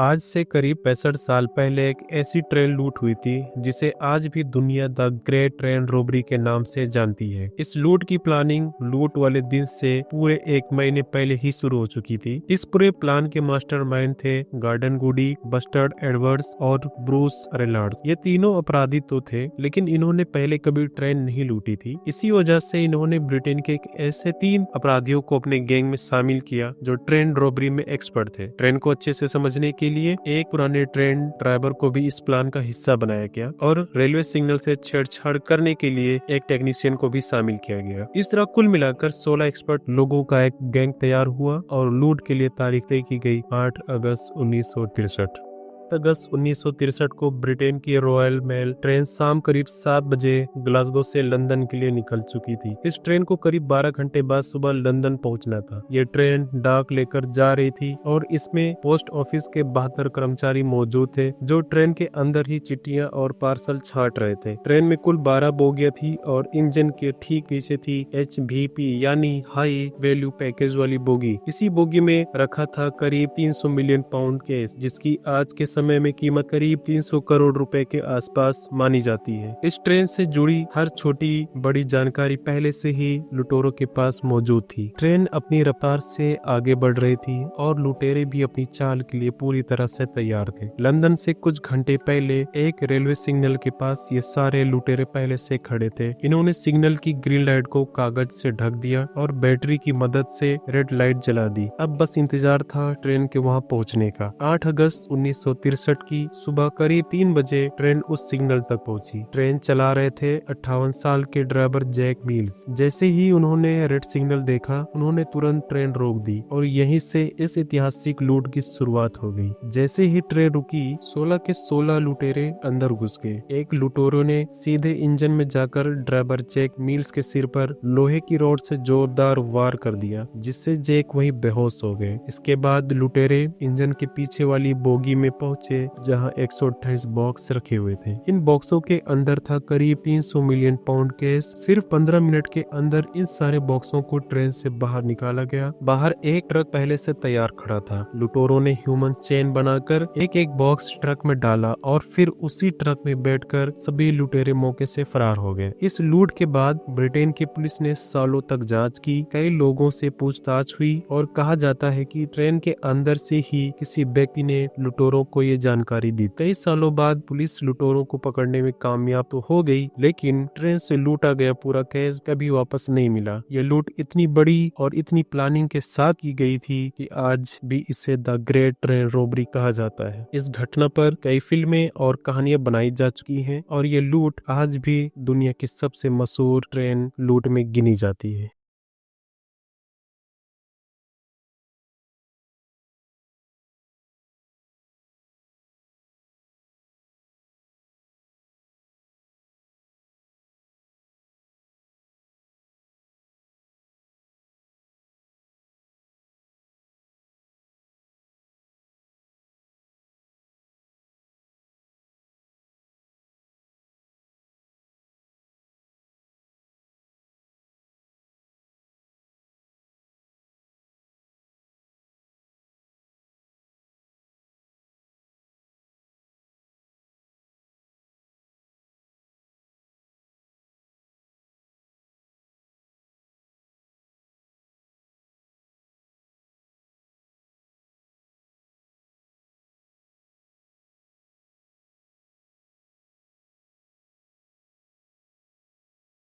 आज से करीब 65 साल पहले एक ऐसी ट्रेन लूट हुई थी जिसे आज भी दुनिया द ग्रेट ट्रेन रोबरी के नाम से जानती है। इस लूट की प्लानिंग लूट वाले दिन से पूरे 1 महीने पहले ही शुरू हो चुकी थी। इस पूरे प्लान के मास्टरमाइंड थे गॉर्डन गुडी, बस्टर्ड एडवर्ड्स और ब्रूस रेनाल्ड्स। ये तीनों अपराधी तो थे, लेकिन इन्होंने पहले कभी ट्रेन नहीं लूटी थी। इसी वजह से इन्होंने ब्रिटेन के एक ऐसे 3 अपराधियों को अपने गैंग में शामिल किया जो ट्रेन रॉबरी में एक्सपर्ट थे। ट्रेन को अच्छे से समझने के लिए एक पुराने ट्रेन ड्राइवर को भी इस प्लान का हिस्सा बनाया गया और रेलवे सिग्नल से छेड़छाड़ करने के लिए एक टेक्नीशियन को भी शामिल किया गया। इस तरह कुल मिलाकर 16 एक्सपर्ट लोगों का एक गैंग तैयार हुआ और लूट के लिए तारीख तय की गई 8 अगस्त 1963। अगस्त 1963 को ब्रिटेन की रॉयल मेल ट्रेन शाम करीब 7 बजे ग्लासगो से लंदन के लिए निकल चुकी थी। इस ट्रेन को करीब 12 घंटे बाद सुबह लंदन पहुंचना था। ये ट्रेन डाक लेकर जा रही थी और इसमें पोस्ट ऑफिस के 72 कर्मचारी मौजूद थे जो ट्रेन के अंदर ही चिट्ठियां और पार्सल छांट रहे थे। ट्रेन में कुल 12 बोगियां थी और इंजन के ठीक पीछे थी HVP यानी हाई वैल्यू पैकेज वाली बोगी। इसी बोगी में रखा था करीब 300 मिलियन पाउंड कैश, जिसकी आज के समय में कीमत करीब 300 करोड़ रुपए के आसपास मानी जाती है। इस ट्रेन से जुड़ी हर छोटी बड़ी जानकारी पहले से ही लुटेरों के पास मौजूद थी। ट्रेन अपनी रफ्तार से आगे बढ़ रही थी और लुटेरे भी अपनी चाल के लिए पूरी तरह से तैयार थे। लंदन से कुछ घंटे पहले एक रेलवे सिग्नल के पास ये सारे लुटेरे पहले से खड़े थे। इन्होंने सिग्नल की ग्रीन लाइट को कागज से ढक दिया और बैटरी की मदद से रेड लाइट जला दी। अब बस इंतजार था ट्रेन के वहां पहुंचने का। 8 अगस्त 1963 की सुबह करीब 3 बजे ट्रेन उस सिग्नल तक पहुंची। ट्रेन चला रहे थे 58 साल के ड्राइवर जैक मिल्स। जैसे ही उन्होंने रेड सिग्नल देखा, उन्होंने तुरंत ट्रेन रोक दी और यहीं से इस ऐतिहासिक लूट की शुरुआत हो गई। जैसे ही ट्रेन रुकी, 16 के 16 लुटेरे अंदर घुस गए। एक लुटेरों ने सीधे इंजन में जाकर ड्राइवर जैक मिल्स के सिर पर लोहे की रॉड से जोरदार वार कर दिया, जिससे जैक वहीं बेहोश हो गए। इसके बाद लुटेरे इंजन के पीछे वाली बोगी में पहुंचे जहां 128 बॉक्स रखे हुए थे। इन बॉक्सों के अंदर था करीब 300 मिलियन पाउंड कैश। सिर्फ 15 मिनट के अंदर इन सारे बॉक्सों को ट्रेन से बाहर निकाला गया। बाहर एक ट्रक पहले से तैयार खड़ा था। लुटेरों ने ह्यूमन चेन बनाकर एक एक बॉक्स ट्रक में डाला और फिर उसी ट्रक में बैठकर सभी लुटेरे मौके से फरार हो गए। इस लूट के बाद ब्रिटेन की पुलिस ने सालों तक जांच की, कई लोगों से पूछताछ हुई और कहा जाता है कि ट्रेन के अंदर से ही किसी व्यक्ति ने लुटेरों को ये जानकारी दी। कई सालों बाद पुलिस लुटेरों को पकड़ने में कामयाब तो हो गई, लेकिन ट्रेन से लूटा गया पूरा कैश कभी वापस नहीं मिला। यह लूट इतनी बड़ी और इतनी प्लानिंग के साथ की गई थी कि आज भी इसे द ग्रेट ट्रेन रोबरी कहा जाता है। इस घटना पर कई फिल्में और कहानियां बनाई जा चुकी हैं और ये लूट आज भी दुनिया की सबसे मशहूर ट्रेन लूट में गिनी जाती है।